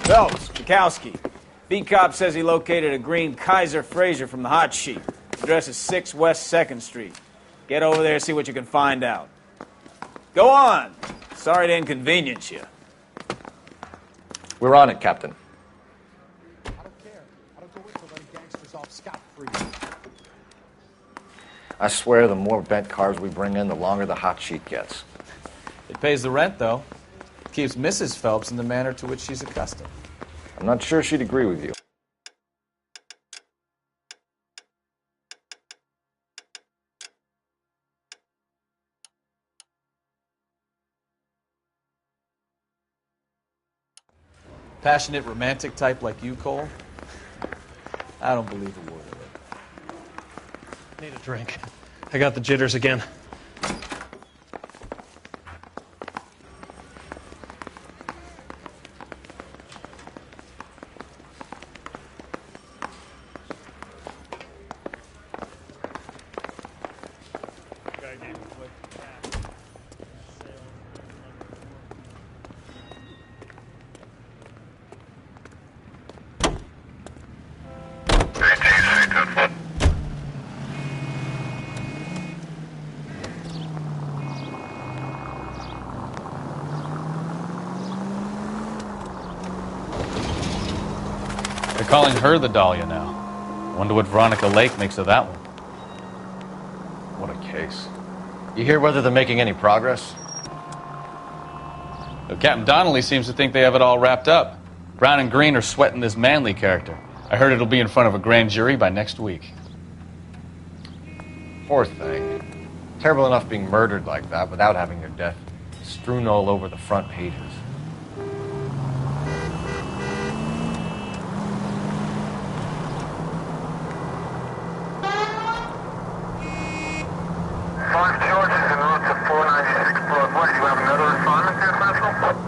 Phelps, Bukowski. Beat cop says he located a green Kaiser Fraser from the hot sheet. Address is 6 West 2nd Street. Get over there, see what you can find out. Go on. Sorry to inconvenience you. We're on it, Captain. I don't care. I don't go into letting gangsters off scot-free. I swear the more bent cars we bring in, the longer the hot sheet gets. It pays the rent, though. Keeps Mrs. Phelps in the manner to which she's accustomed. I'm not sure she'd agree with you. Passionate, romantic type like you, Cole? I don't believe a word of it. Need a drink. I got the jitters again. They're calling her the Dahlia now. Wonder what Veronica Lake makes of that one. What a case. You hear whether they're making any progress? Well, Captain Donnelly seems to think they have it all wrapped up. Brown and Green are sweating this Manley character. I heard it'll be in front of a grand jury by next week. Poor thing. Terrible enough being murdered like that without having their death strewn all over the front pages. George is en route to 496 Broadwest. You have another assignment there, Central?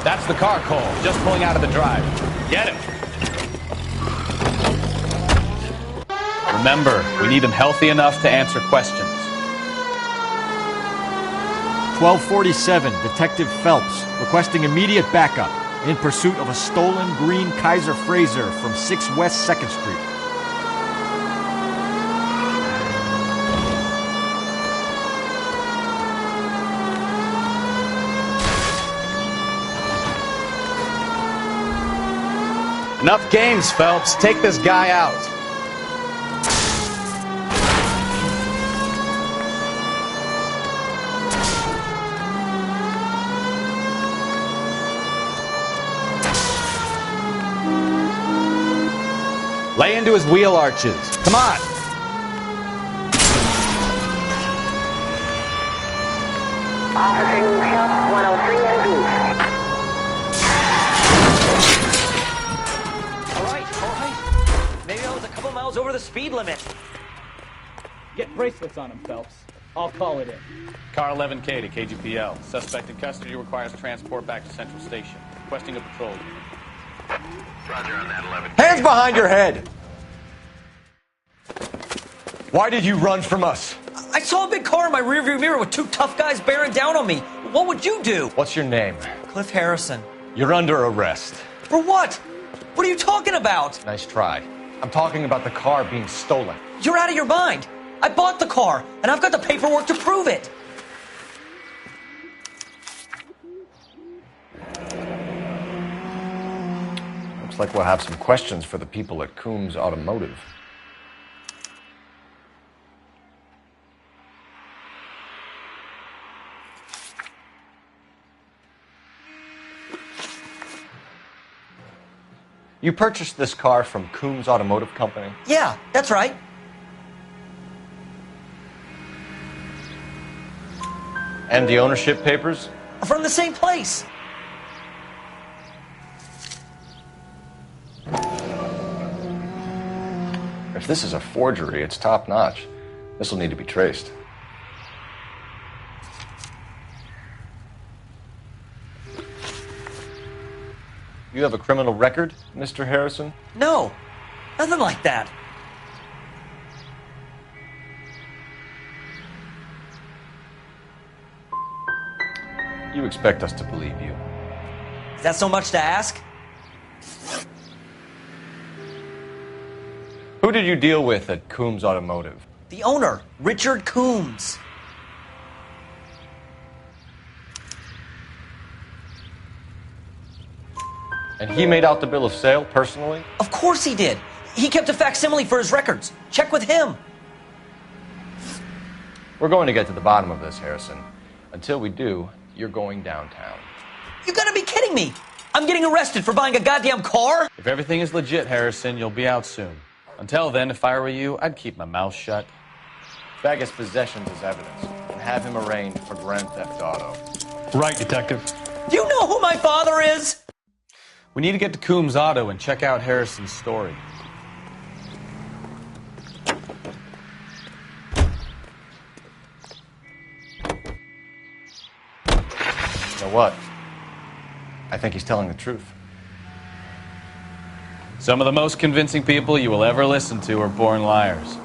That's the car, Cole. Just pulling out of the drive. Get him. Remember, we need them healthy enough to answer questions. 1247, Detective Phelps, requesting immediate backup in pursuit of a stolen green Kaiser Fraser from 6 West 2nd Street. Enough games, Phelps. Take this guy out. Lay into his wheel arches. Come on. Officer Help 103 and East. Over the speed limit. Get bracelets on him, Phelps. I'll call it in. Car 11K to KGPL. Suspect in custody requires transport back to Central Station. Requesting a patrol unit. Roger on that 11. Hands behind your head! Why did you run from us? I saw a big car in my rearview mirror with two tough guys bearing down on me. What would you do? What's your name? Cliff Harrison. You're under arrest. For what? What are you talking about? Nice try. I'm talking about the car being stolen. You're out of your mind. I bought the car, and I've got the paperwork to prove it. Looks like we'll have some questions for the people at Coombs Automotive. You purchased this car from Coombs Automotive Company? Yeah, that's right. And the ownership papers? From the same place. If this is a forgery, it's top-notch. This will need to be traced. You have a criminal record, Mr. Harrison? No, nothing like that. You expect us to believe you. Is that so much to ask? Who did you deal with at Coombs Automotive? The owner, Richard Coombs. And he made out the bill of sale personally? Of course he did. He kept a facsimile for his records. Check with him. We're going to get to the bottom of this, Harrison. Until we do, you're going downtown. You gotta be kidding me. I'm getting arrested for buying a goddamn car? If everything is legit, Harrison, you'll be out soon. Until then, if I were you, I'd keep my mouth shut. Bag his possessions as evidence and have him arraigned for grand theft auto. Right, Detective. Do you know who my father is? We need to get to Coombs Auto and check out Harrison's story. You know what? I think he's telling the truth. Some of the most convincing people you will ever listen to are born liars.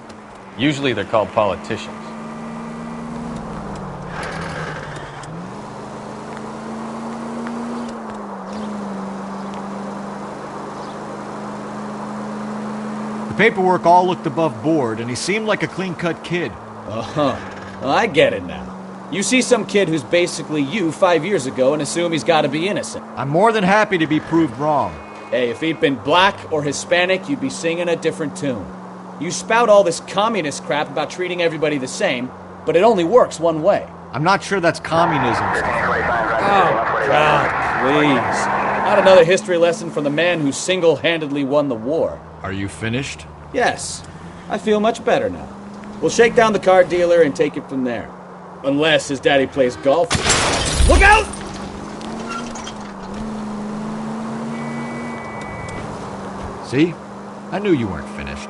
Usually they're called politicians. The paperwork all looked above board, and he seemed like a clean-cut kid. Well, I get it now. You see some kid who's basically you 5 years ago and assume he's got to be innocent. I'm more than happy to be proved wrong. Hey, if he'd been black or Hispanic, you'd be singing a different tune. You spout all this communist crap about treating everybody the same, but it only works one way. I'm not sure that's communism, Oh, God, please. Not another history lesson from the man who single-handedly won the war. Are you finished? Yes, I feel much better now. We'll shake down the car dealer and take it from there. Unless his daddy plays golf. Look out! See? I knew you weren't finished.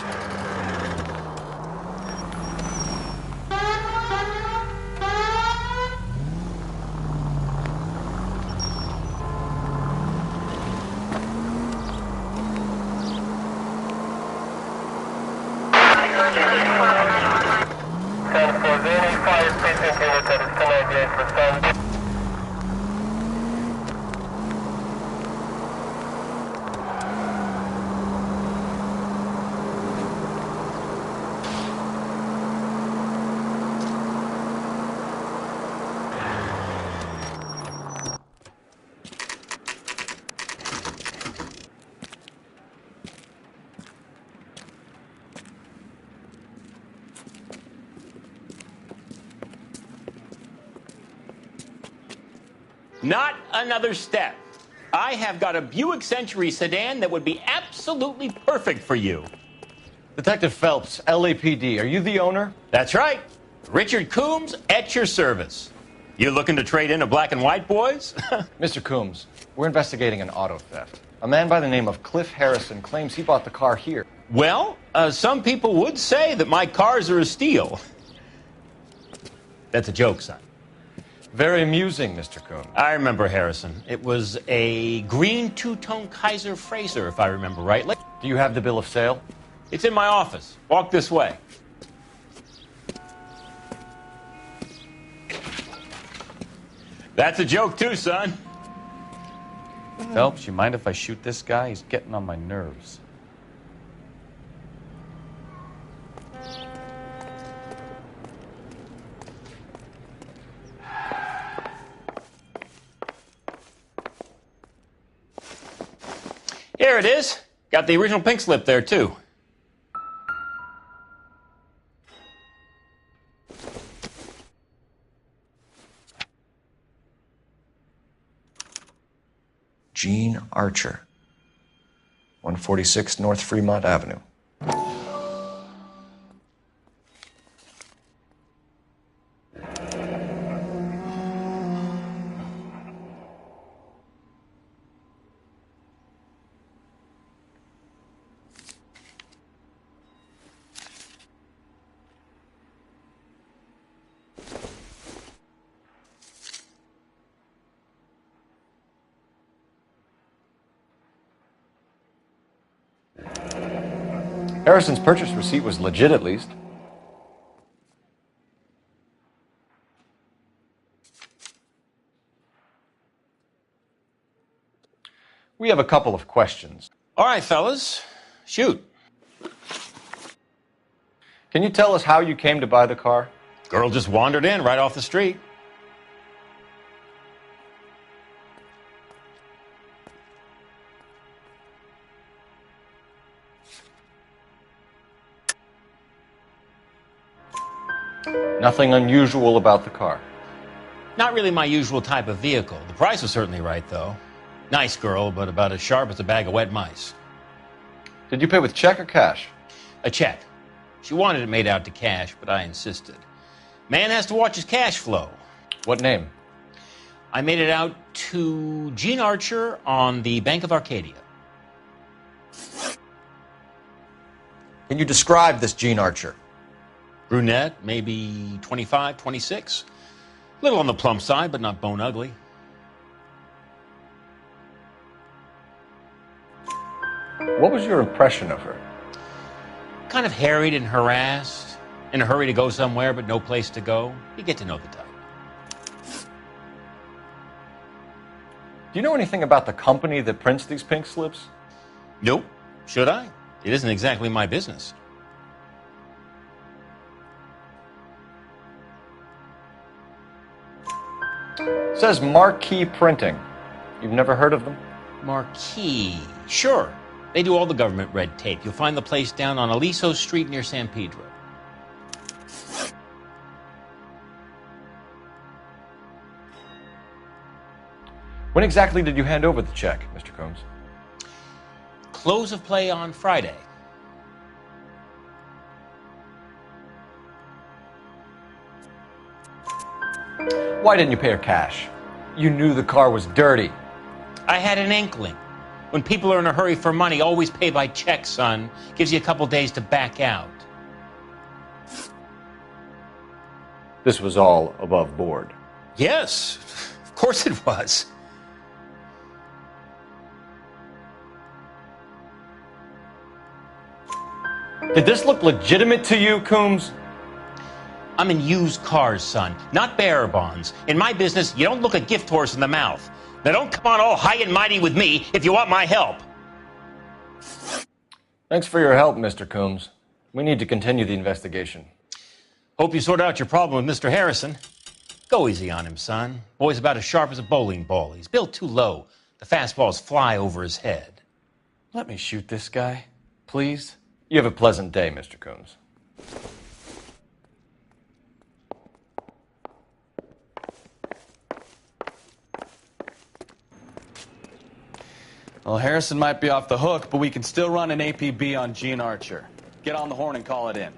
Not another step. I have got a Buick Century sedan that would be absolutely perfect for you. Detective Phelps, LAPD, are you the owner? That's right. Richard Coombs at your service. You looking to trade in a black and white, boys? Mr. Coombs, we're investigating an auto theft. A man by the name of Cliff Harrison claims he bought the car here. Well, some people would say that my cars are a steal. That's a joke, son. Very amusing, Mr. Coombs. I remember Harrison. It was a green two-tone Kaiser Frazer, if I remember right. Do you have the bill of sale? It's in my office. Walk this way. That's a joke too, son. Phelps, you mind if I shoot this guy? He's getting on my nerves. Here it is. Got the original pink slip there, too. Gene Archer. 146 North Fremont Avenue. Harrison's purchase receipt was legit, at least. We have a couple of questions. All right, fellas, shoot. Can you tell us how you came to buy the car? Girl just wandered in right off the street. Nothing unusual about the car. Not really my usual type of vehicle. The price was certainly right, though. Nice girl, but about as sharp as a bag of wet mice. Did you pay with check or cash? A check. She wanted it made out to cash, but I insisted. Man has to watch his cash flow. What name? I made it out to Gene Archer on the Bank of Arcadia. Can you describe this Gene Archer? Brunette, maybe 25, 26. Little on the plump side, but not bone ugly. What was your impression of her? Kind of harried and harassed. In a hurry to go somewhere, but no place to go. You get to know the type. Do you know anything about the company that prints these pink slips? Nope. Should I? It isn't exactly my business. It says Marquee Printing. You've never heard of them? Marquee. Sure. They do all the government red tape. You'll find the place down on Aliso Street near San Pedro. When exactly did you hand over the check, Mr. Combs? Close of play on Friday. Why didn't you pay her cash? You knew the car was dirty. I had an inkling. When people are in a hurry for money, always pay by check, son. Gives you a couple days to back out. This was all above board. Yes, of course it was. Did this look legitimate to you, Coombs? I'm in used cars, son, not bearer bonds. In my business, you don't look a gift horse in the mouth. Now don't come on all high and mighty with me if you want my help. Thanks for your help, Mr. Coombs. We need to continue the investigation. Hope you sort out your problem with Mr. Harrison. Go easy on him, son. Boy's about as sharp as a bowling ball. He's built too low. The fastballs fly over his head. Let me shoot this guy, please. You have a pleasant day, Mr. Coombs. Well, Harrison might be off the hook, but we can still run an APB on Gene Archer. Get on the horn and call it in.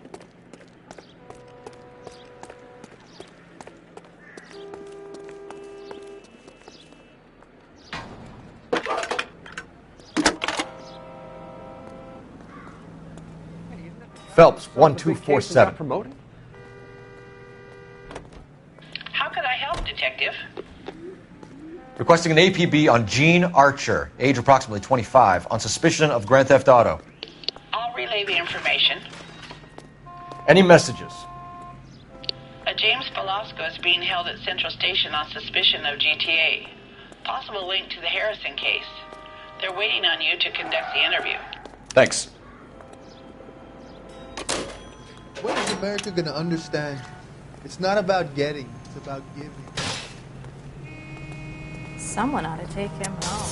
Phelps, 1247. Promoting? How could I help, Detective? Requesting an APB on Gene Archer, age approximately 25, on suspicion of Grand Theft Auto. I'll relay the information. Any messages? A James Velasco is being held at Central Station on suspicion of GTA. Possible link to the Harrison case. They're waiting on you to conduct the interview. Thanks. When is America going to understand? It's not about getting, it's about giving. Someone ought to take him home.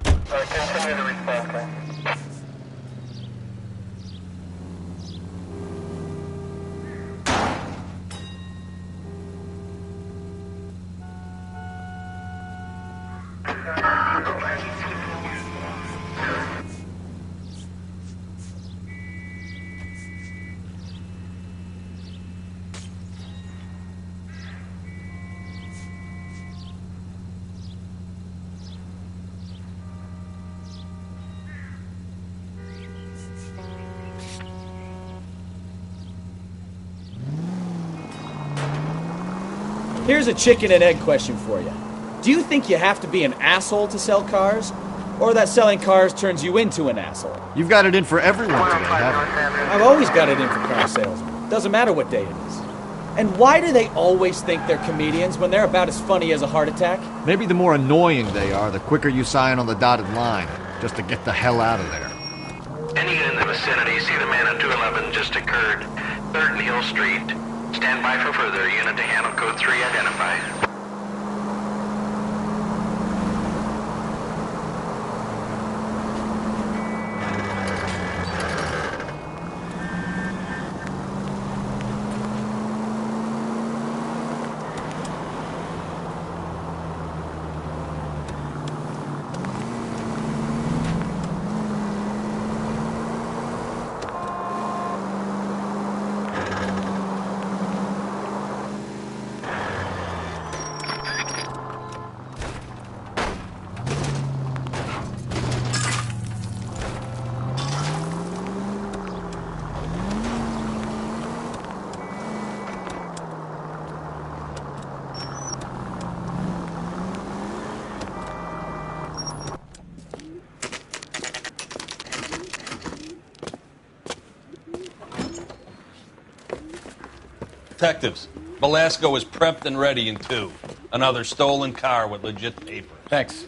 Continue to respond, Here's a chicken and egg question for you. Do you think you have to be an asshole to sell cars? Or that selling cars turns you into an asshole? You've got it in for everyone today, haven't you? I've always got it in for car salesmen. Doesn't matter what day it is. And why do they always think they're comedians when they're about as funny as a heart attack? Maybe the more annoying they are, the quicker you sign on the dotted line, just to get the hell out of there. Any in the vicinity, see the man on 211 just occurred. 3rd Neal Street. Stand by for further. Unit to handle code 3 identified. Detectives, Belasco is prepped and ready in 2. Another stolen car with legit papers. Thanks.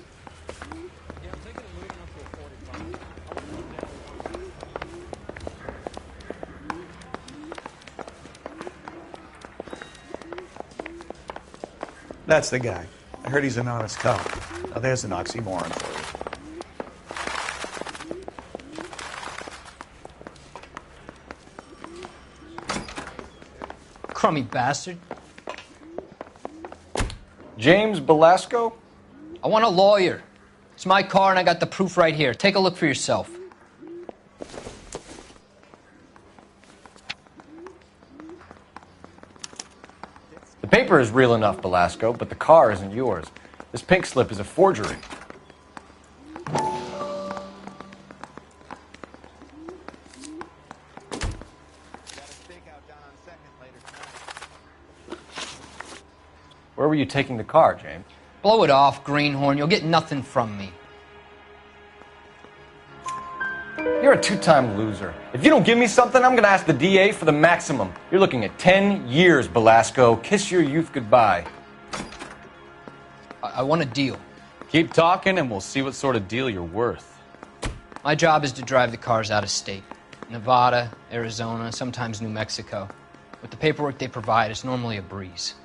That's the guy. I heard he's an honest cop. Now there's an oxymoron for you. Crummy bastard. James Belasco? I want a lawyer. It's my car and I got the proof right here. Take a look for yourself. The paper is real enough, Belasco, but the car isn't yours. This pink slip is a forgery. Where were you taking the car, James? Blow it off, Greenhorn. You'll get nothing from me. You're a 2-time loser. If you don't give me something, I'm going to ask the DA for the maximum. You're looking at 10 years, Belasco. Kiss your youth goodbye. I want a deal. Keep talking and we'll see what sort of deal you're worth. My job is to drive the cars out of state. Nevada, Arizona, sometimes New Mexico. With the paperwork they provide, it's normally a breeze.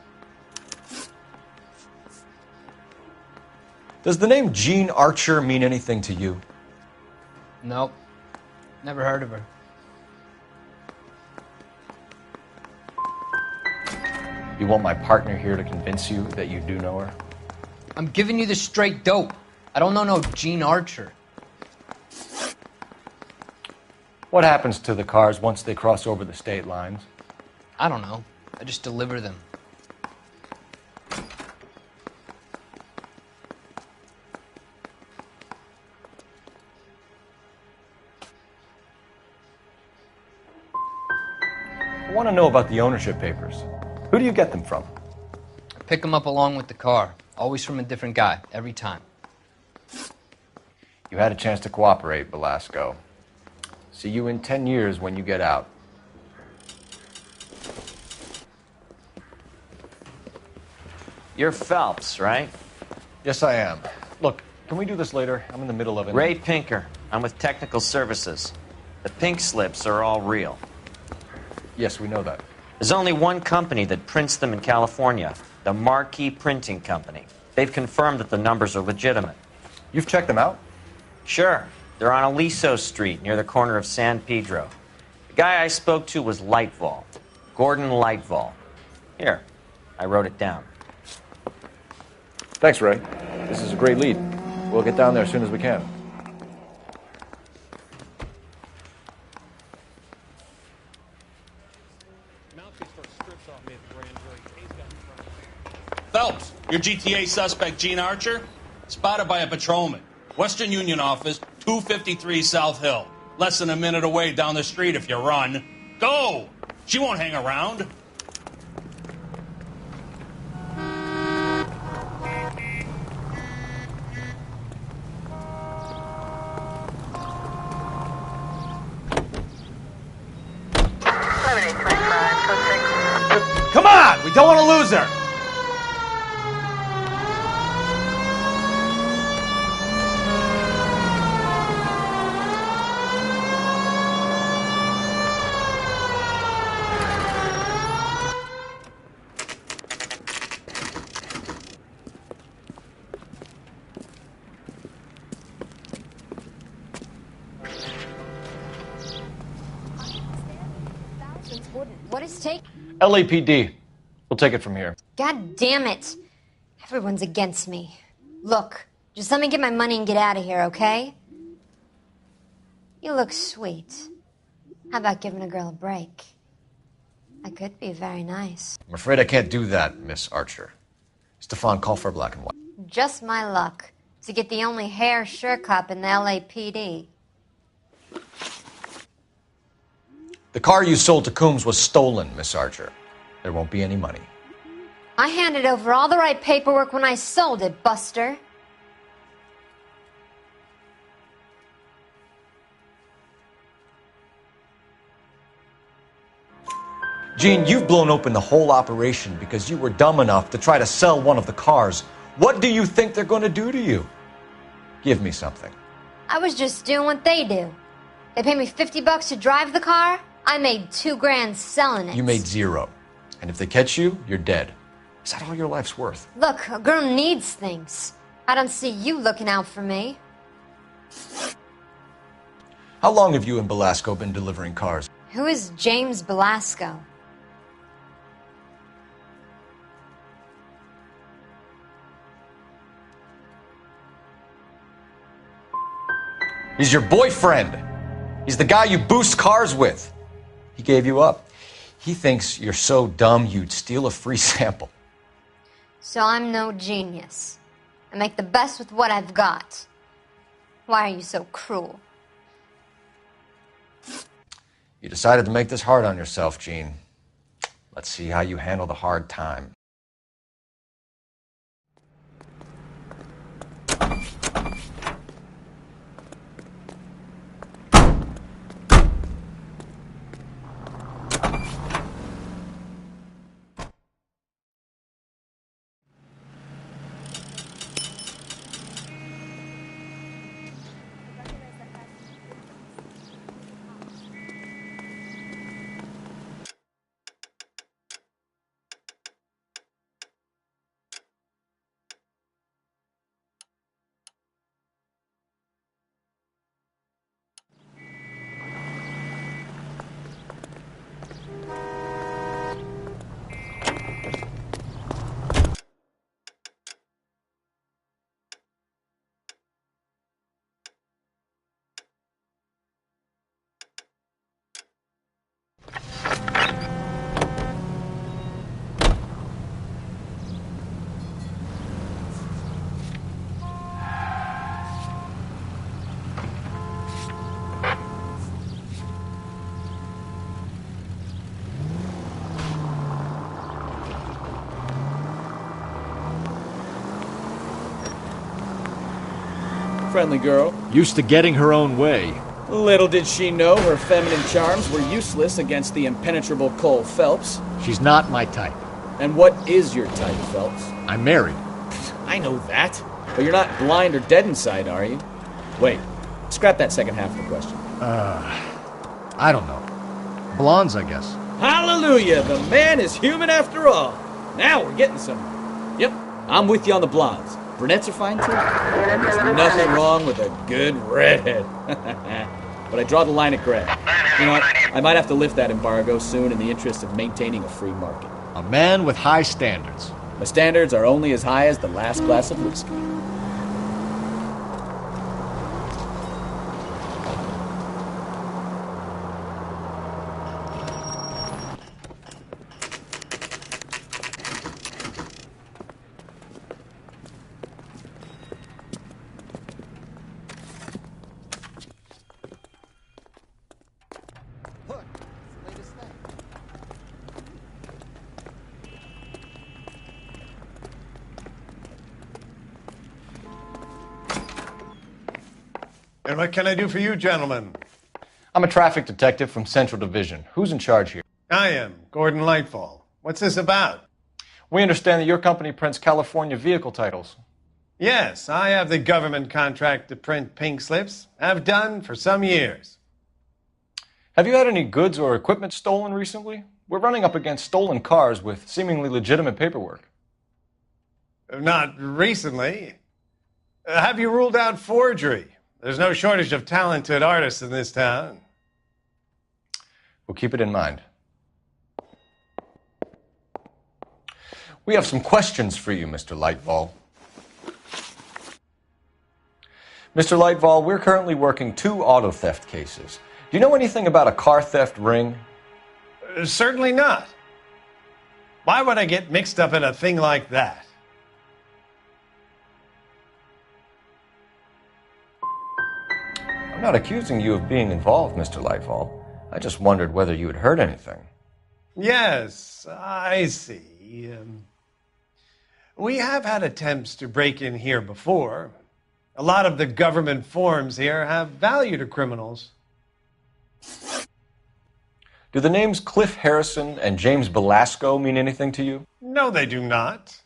Does the name Jean Archer mean anything to you? Nope. Never heard of her. You want my partner here to convince you that you do know her? I'm giving you the straight dope. I don't know no Jean Archer. What happens to the cars once they cross over the state lines? I don't know. I just deliver them. I want to know about the ownership papers. Who do you get them from? I pick them up along with the car. Always from a different guy, every time. You had a chance to cooperate, Belasco. See you in 10 years when you get out. You're Phelps, right? Yes, I am. Look, can we do this later? I'm in the middle of it. Ray Pinker. I'm with Technical Services. The pink slips are all real. Yes, we know that. There's only one company that prints them in California, the Marquee Printing Company. They've confirmed that the numbers are legitimate. You've checked them out? Sure. They're on Aliso Street, near the corner of San Pedro. The guy I spoke to was Lightval. Gordon Lightval. Here, I wrote it down. Thanks, Ray. This is a great lead. We'll get down there as soon as we can. Phelps, your GTA suspect, Gene Archer, spotted by a patrolman. Western Union office, 253 South Hill. Less than a minute away down the street if you run. Go! She won't hang around. Come on! We don't want to lose her! What is take? LAPD. We'll take it from here. God damn it. Everyone's against me. Look, just let me get my money and get out of here, okay? You look sweet. How about giving a girl a break? I could be very nice. I'm afraid I can't do that, Miss Archer. Stefan, call for black and white. Just my luck to get the only hair sure cop in the LAPD. The car you sold to Coombs was stolen, Miss Archer. There won't be any money. I handed over all the right paperwork when I sold it, Buster. Gene, you've blown open the whole operation because you were dumb enough to try to sell one of the cars. What do you think they're going to do to you? Give me something. I was just doing what they do. They paid me $50 to drive the car. I made $2 grand selling it. You made $0. And if they catch you, you're dead. Is that all your life's worth? Look, a girl needs things. I don't see you looking out for me. How long have you and Belasco been delivering cars? Who is James Belasco? He's your boyfriend. He's the guy you boost cars with. He gave you up. He thinks you're so dumb you'd steal a free sample. So I'm no genius. I make the best with what I've got. Why are you so cruel? You decided to make this hard on yourself, Gene. Let's see how you handle the hard time. Friendly girl. Used to getting her own way. Little did she know her feminine charms were useless against the impenetrable Cole Phelps. She's not my type. And what is your type, Phelps? I'm married. I know that. But you're not blind or dead inside, are you? Wait, scrap that second half of the question. I don't know. Blondes, I guess. Hallelujah! The man is human after all. Now we're getting somewhere. Yep, I'm with you on the blondes. Brunettes are fine too. There's nothing wrong with a good redhead. But I draw the line at gray. You know what? I might have to lift that embargo soon in the interest of maintaining a free market. A man with high standards. My standards are only as high as the last glass of whiskey. And what can I do for you, gentlemen? I'm a traffic detective from Central Division. Who's in charge here? I am, Gordon Lightfall. What's this about? We understand that your company prints California vehicle titles. Yes, I have the government contract to print pink slips. Have done for some years. Have you had any goods or equipment stolen recently? We're running up against stolen cars with seemingly legitimate paperwork. Not recently. Have you ruled out forgery? There's no shortage of talented artists in this town. We'll keep it in mind. We have some questions for you, Mr. Lightfall. Mr. Lightfall, we're currently working 2 auto theft cases. Do you know anything about a car theft ring? Certainly not. Why would I get mixed up in a thing like that? I'm not accusing you of being involved, Mr. Lightfall. I just wondered whether you had heard anything. Yes, I see. We have had attempts to break in here before. A lot of the government forms here have value to criminals. Do the names Cliff Harrison and James Belasco mean anything to you? No, they do not.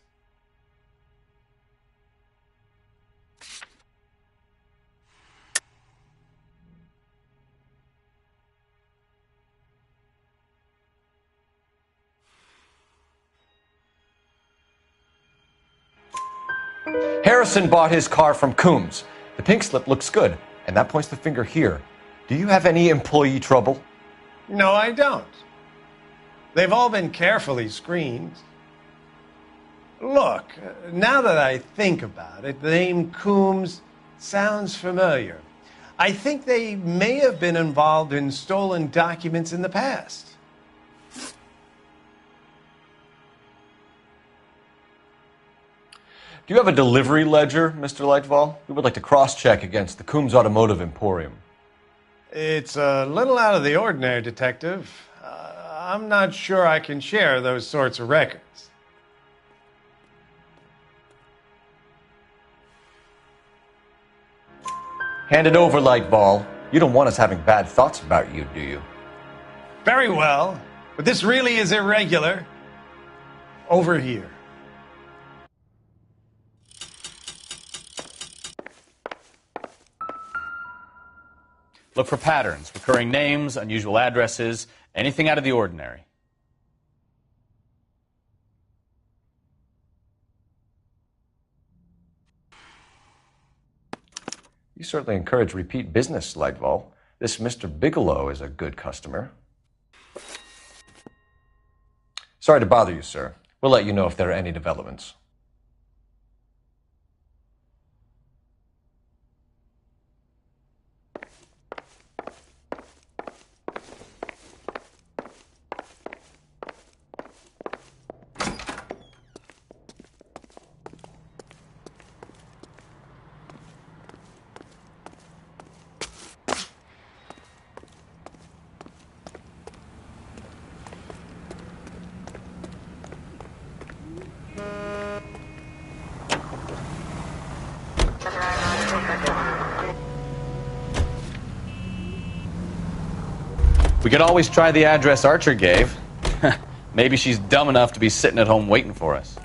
Harrison bought his car from Coombs. The pink slip looks good, and that points the finger here. Do you have any employee trouble? No, I don't. They've all been carefully screened. Look, now that I think about it, the name Coombs sounds familiar. I think they may have been involved in stolen documents in the past. Do you have a delivery ledger, Mr. Lightfall? We would like to cross-check against the Coombs Automotive Emporium. It's a little out of the ordinary, Detective. I'm not sure I can share those sorts of records. Hand it over, Lightball. You don't want us having bad thoughts about you, do you? Very well, but this really is irregular. Over here. Look for patterns, recurring names, unusual addresses, anything out of the ordinary. You certainly encourage repeat business, Lightball. This Mr. Bigelow is a good customer. Sorry to bother you, sir. We'll let you know if there are any developments. We could always try the address Archer gave. Maybe she's dumb enough to be sitting at home waiting for us.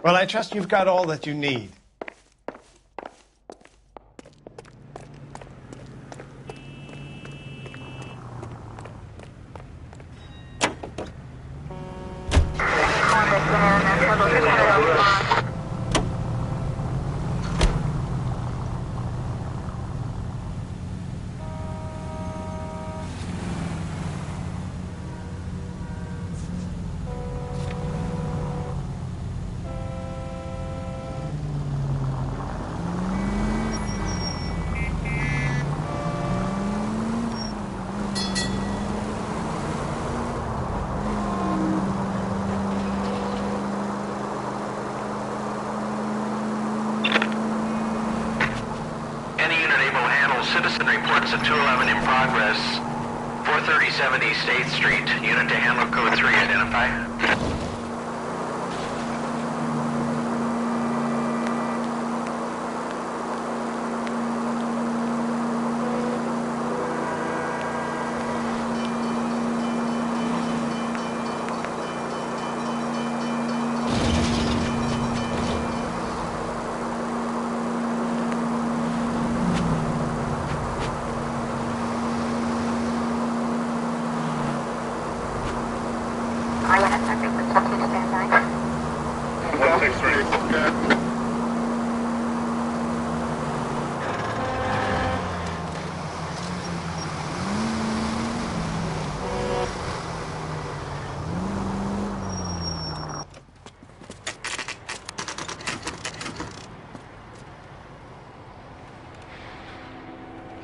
Well, I trust you've got all that you need. Any unit able to handle citizen reports of 211 in progress. 437 East 8th Street. Unit to handle code 3, identify.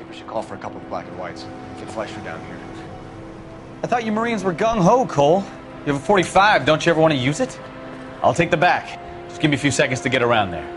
We should call for a couple of black and whites. Get Fleischer down here. I thought you Marines were gung-ho, Cole. You have a 45. Don't you ever want to use it? I'll take the back. Just give me a few seconds to get around there.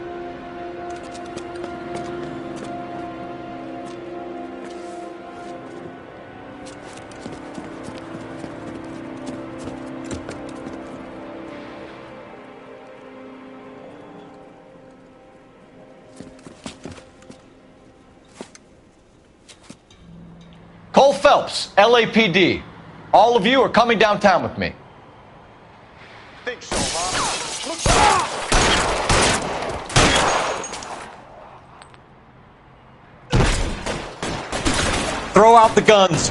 Cole Phelps, LAPD. All of you are coming downtown with me. Think so, huh? Throw out the guns.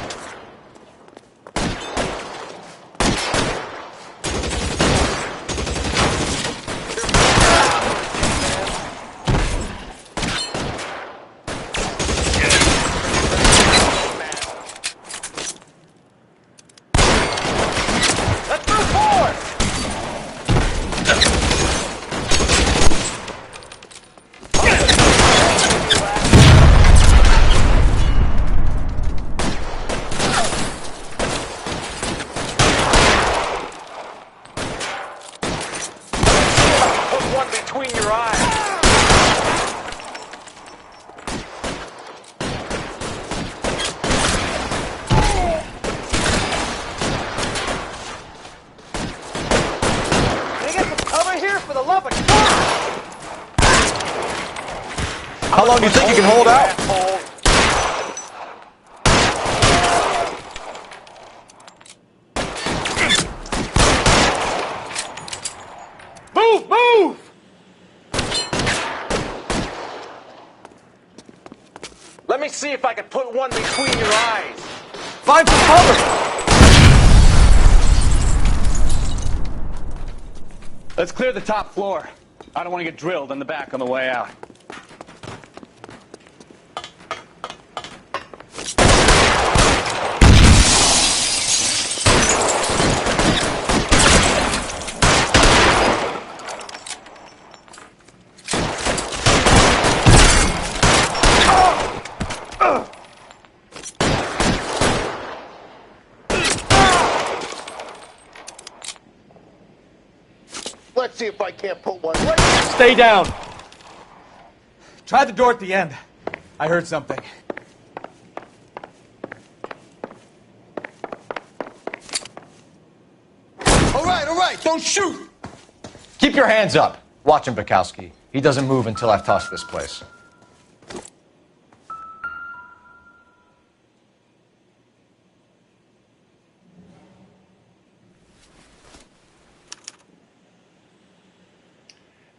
Between your eyes. Can I get some cover here for the love of God? How long do you think you can hold out? Move, move! Let me see if I can put one between your eyes. Find some cover! Let's clear the top floor. I don't want to get drilled in the back on the way out. Let's see if I can't put one right. Stay down. Try the door at the end. I heard something. All right, don't shoot. Keep your hands up. Watch him, Bukowski. He doesn't move until I've tossed this place.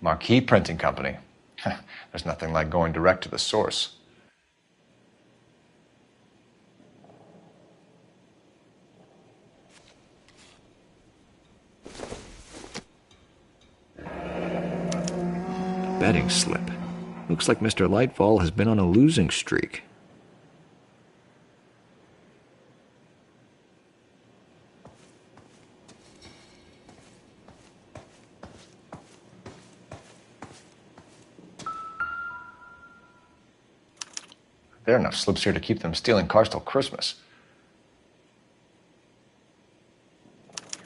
Marquee Printing Company. There's nothing like going direct to the source. Betting slip. Looks like Mr. Lightfall has been on a losing streak. There are enough slips here to keep them stealing cars till Christmas.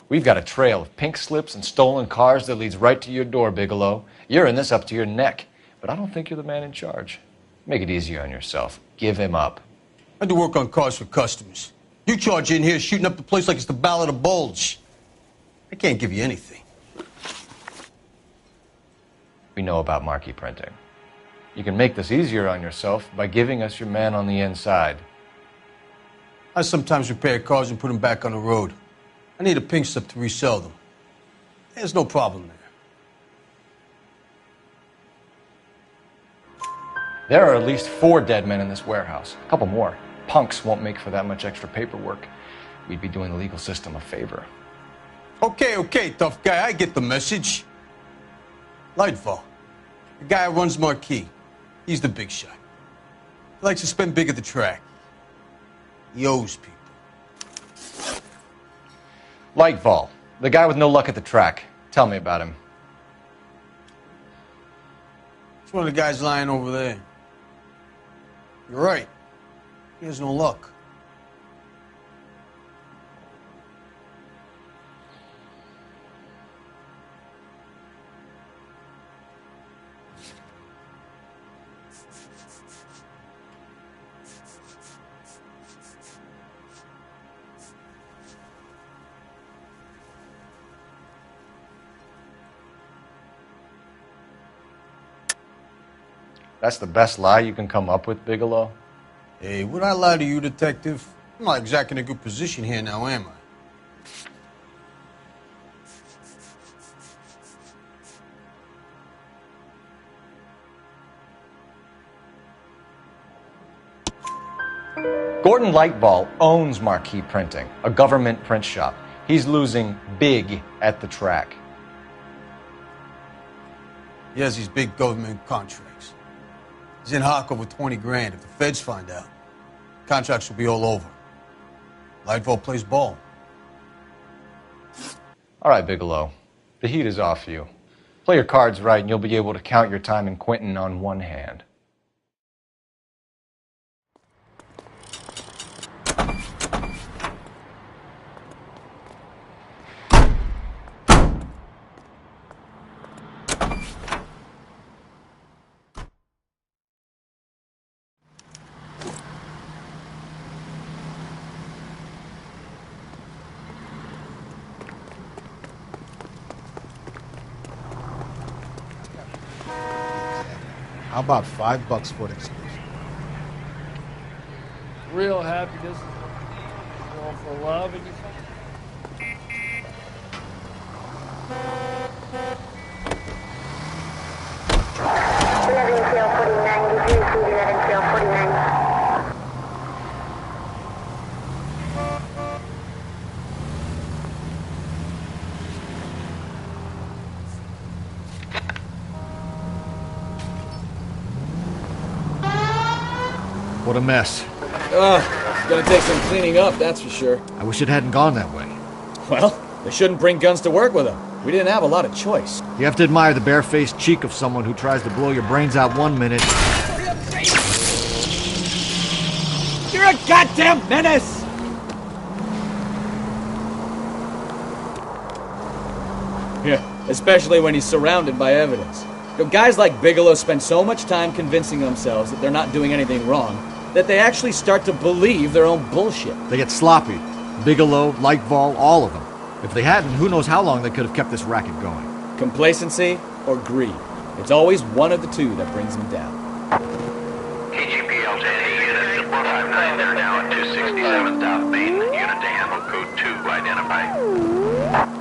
We've got a trail of pink slips and stolen cars that leads right to your door, Bigelow. You're in this up to your neck. but I don't think you're the man in charge. Make it easier on yourself. Give him up. I do work on cars for customers. You charge in here shooting up the place like it's the Ballad of Bulge. I can't give you anything. We know about marquee printing. You can make this easier on yourself by giving us your man on the inside. I sometimes repair cars and put them back on the road. I need a pink slip to resell them. There's no problem there. There are at least 4 dead men in this warehouse. A couple more. Punks won't make for that much extra paperwork. We'd be doing the legal system a favor. Okay, tough guy. I get the message. Lightfall, the guy who runs Marquee. He's the big shot. He likes to spend big at the track. He owes people. Lightfall, the guy with no luck at the track. Tell me about him. It's one of the guys lying over there. You're right. He has no luck. That's the best lie you can come up with, Bigelow? Hey, would I lie to you, detective? I'm not exactly in a good position here now, am I? Gordon Lightball owns Marquee Printing, a government print shop. He's losing big at the track. He has these big government contracts. He's in hock over 20 grand. If the feds find out, contracts will be all over. Lightfall plays ball. All right, Bigelow. The heat is off you. Play your cards right and you'll be able to count your time in Quentin on one hand. How about $5 for it? Real happiness is all for love and you What a mess. It's gonna take some cleaning up, that's for sure. I wish it hadn't gone that way. Well, they shouldn't bring guns to work with them. We didn't have a lot of choice. You have to admire the barefaced cheek of someone who tries to blow your brains out one minute. You're a goddamn menace! Yeah, especially when he's surrounded by evidence. You know, guys like Bigelow spend so much time convincing themselves that they're not doing anything wrong that they actually start to believe their own bullshit. They get sloppy. Bigelow, Lightfall, all of them. If they hadn't, who knows how long they could have kept this racket going. Complacency or greed. It's always one of the two that brings them down. KGPL to any unit to 459. They're now at 267 South Main. Unit to handle code 2 identified.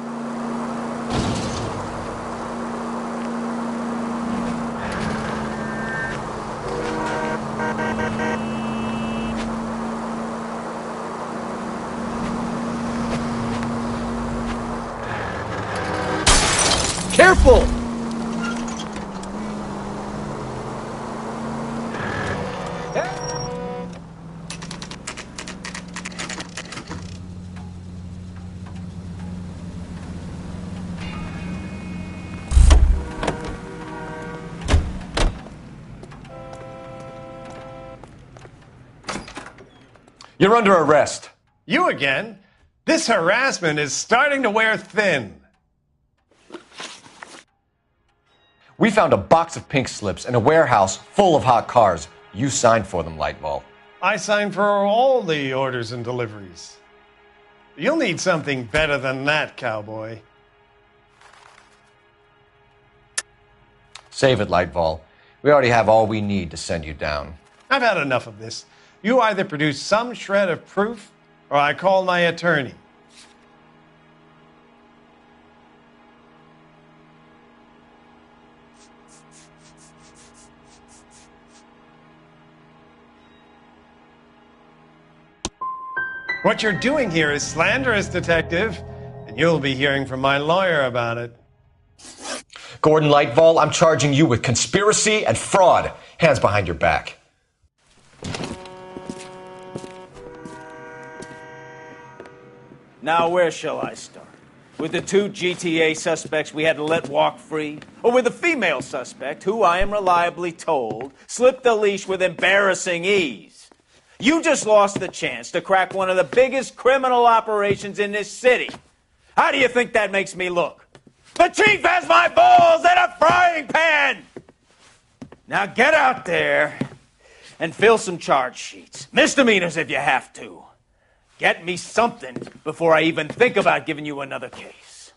Careful! You're under arrest. You again? This harassment is starting to wear thin. We found a box of pink slips in a warehouse full of hot cars. You signed for them, Lightval. I signed for all the orders and deliveries. You'll need something better than that, cowboy. Save it, Lightval. We already have all we need to send you down. I've had enough of this. You either produce some shred of proof, or I call my attorney. What you're doing here is slanderous, Detective, and you'll be hearing from my lawyer about it. Gordon Lightval, I'm charging you with conspiracy and fraud. Hands behind your back. Now, where shall I start? With the 2 GTA suspects we had to let walk free? Or with the female suspect, who I am reliably told slipped the leash with embarrassing ease? You just lost the chance to crack one of the biggest criminal operations in this city. How do you think that makes me look? The chief has my balls in a frying pan! Now get out there and fill some charge sheets. Misdemeanors if you have to. Get me something before I even think about giving you another case.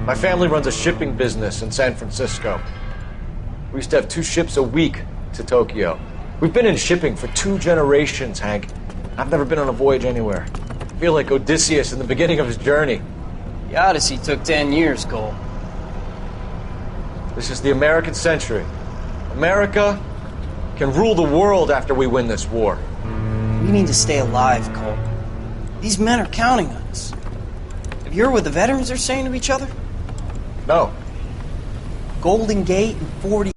My family runs a shipping business in San Francisco. We used to have 2 ships a week to Tokyo. We've been in shipping for 2 generations, Hank. I've never been on a voyage anywhere. I feel like Odysseus in the beginning of his journey. The Odyssey took 10 years, Cole. This is the American century. America can rule the world after we win this war. We need to stay alive, Cole. These men are counting on us. Have you heard what the veterans are saying to each other? No. Golden Gate and 40